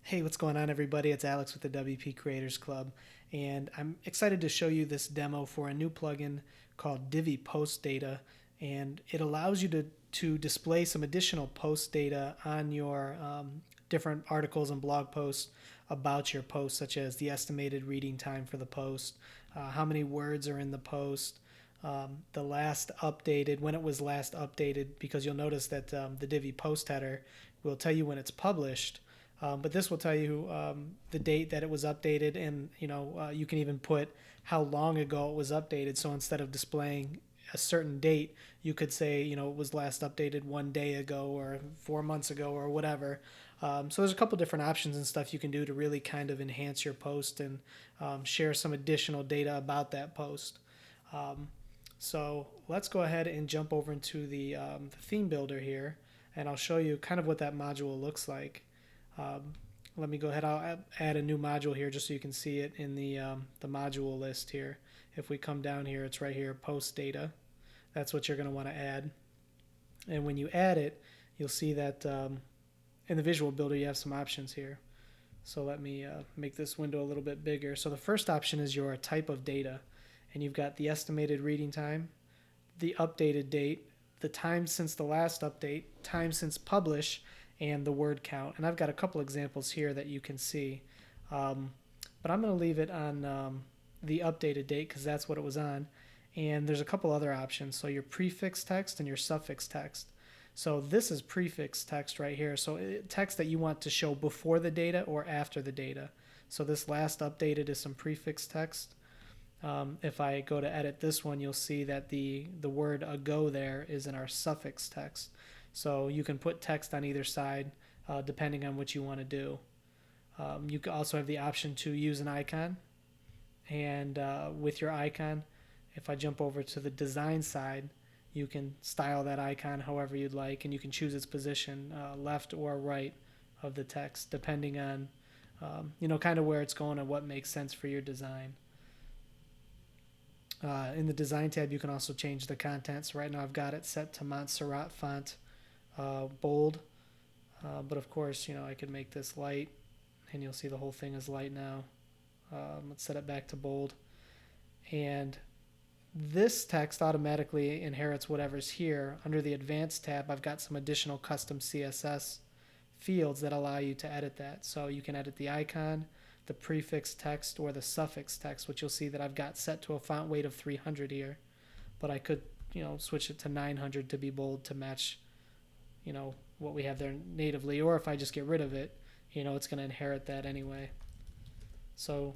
Hey, what's going on, everybody? It's Alex with the WP Creators Club, and I'm excited to show you this demo for a new plugin called Divi Post Data, and it allows you to display some additional post data on your different articles and blog posts about your post, such as the estimated reading time for the post, how many words are in the post, the last updated, when it was last updated, because you'll notice that the Divi Post header will tell you when it's published. But this will tell you the date that it was updated, and you can even put how long ago it was updated. So instead of displaying a certain date, you could say it was last updated 1 day ago or 4 months ago or whatever. So there's a couple different options and stuff you can do to really kind of enhance your post and share some additional data about that post. So let's go ahead and jump over into the theme builder here, and I'll show you kind of what that module looks like. Let me go ahead. I'll add a new module here just so you can see it in the module list here. If we come down here, it's right here, post data. That's what you're going to want to add. And when you add it, you'll see that in the visual builder you have some options here. So let me make this window a little bit bigger. So the first option is your type of data, and you've got the estimated reading time, the updated date, the time since the last update, time since publish, and the word count. And I've got a couple examples here that you can see. But I'm going to leave it on the updated date because that's what it was on. And there's a couple other options. So your prefix text and your suffix text. So this is prefix text right here. So text that you want to show before the data or after the data. So this last updated is some prefix text. If I go to edit this one, you'll see that the word ago there is in our suffix text. So you can put text on either side depending on what you want to do. You can also have the option to use an icon. And with your icon, if I jump over to the design side, you can style that icon however you'd like, and you can choose its position, left or right of the text, depending on kind of where it's going and what makes sense for your design. In the design tab, you can also change the content. So right now I've got it set to Montserrat font, bold, but of course I could make this light, and you'll see the whole thing is light now. Let's set it back to bold, and this text automatically inherits whatever's here. Under the advanced tab, I've got some additional custom CSS fields that allow you to edit that. So you can edit the icon, the prefix text, or the suffix text, which you'll see that I've got set to a font weight of 300 here, but I could switch it to 900 to be bold to match what we have there natively, or if I just get rid of it, it's going to inherit that anyway. So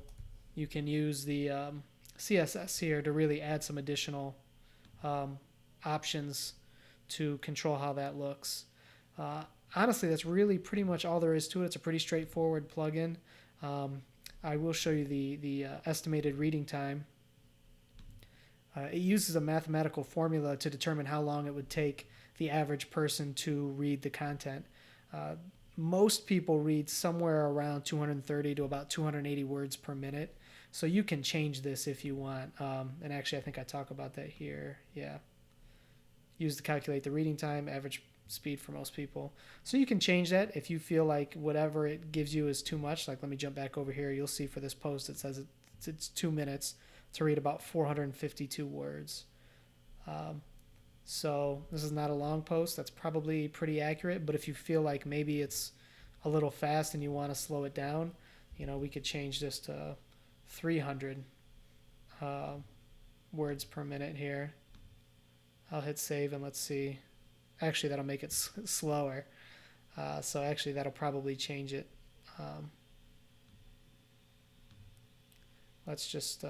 you can use the CSS here to really add some additional options to control how that looks. Honestly, that's really pretty much all there is to it. It's a pretty straightforward plugin. I will show you the estimated reading time. It uses a mathematical formula to determine how long it would take the average person to read the content. Most people read somewhere around 230 to about 280 words per minute. So you can change this if you want. And actually, I think I talk about that here. Yeah. Use to calculate the reading time, average speed for most people. So you can change that if you feel like whatever it gives you is too much. Like, let me jump back over here. You'll see for this post it says it's 2 minutes to read about 452 words. So this is not a long post. That's probably pretty accurate. But if you feel like maybe it's a little fast and you want to slow it down, we could change this to 300 words per minute here. I'll hit save and let's see. Actually, that'll make it slower. So actually, that'll probably change it. Let's just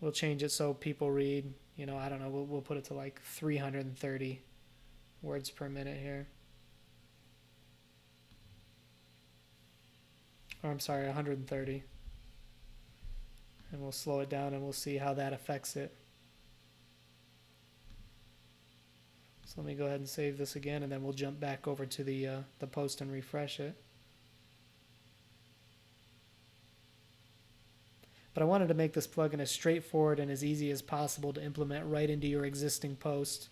we'll change it so people read. I don't know. We'll put it to like 330 words per minute here. Or I'm sorry, 130. And we'll slow it down and we'll see how that affects it. So let me go ahead and save this again, and then we'll jump back over to the post and refresh it. But I wanted to make this plugin as straightforward and as easy as possible to implement right into your existing post.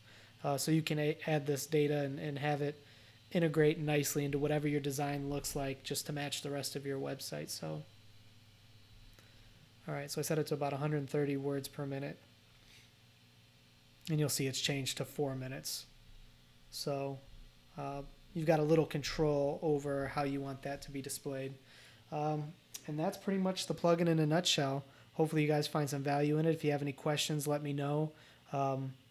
So you can add this data and have it integrate nicely into whatever your design looks like, just to match the rest of your website. So, all right, so I set it to about 130 words per minute, and you'll see it's changed to 4 minutes. So you've got a little control over how you want that to be displayed. And that's pretty much the plugin in a nutshell. Hopefully you guys find some value in it. If you have any questions, let me know.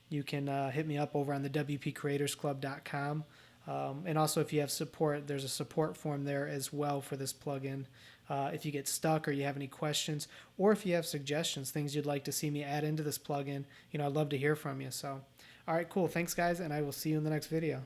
You can hit me up over on the wpcreatorsclub.com. And also, if you have support, there's a support form there as well for this plugin. If you get stuck or you have any questions, or if you have suggestions, things you'd like to see me add into this plugin, I'd love to hear from you. So, all right, cool. Thanks, guys, and I will see you in the next video.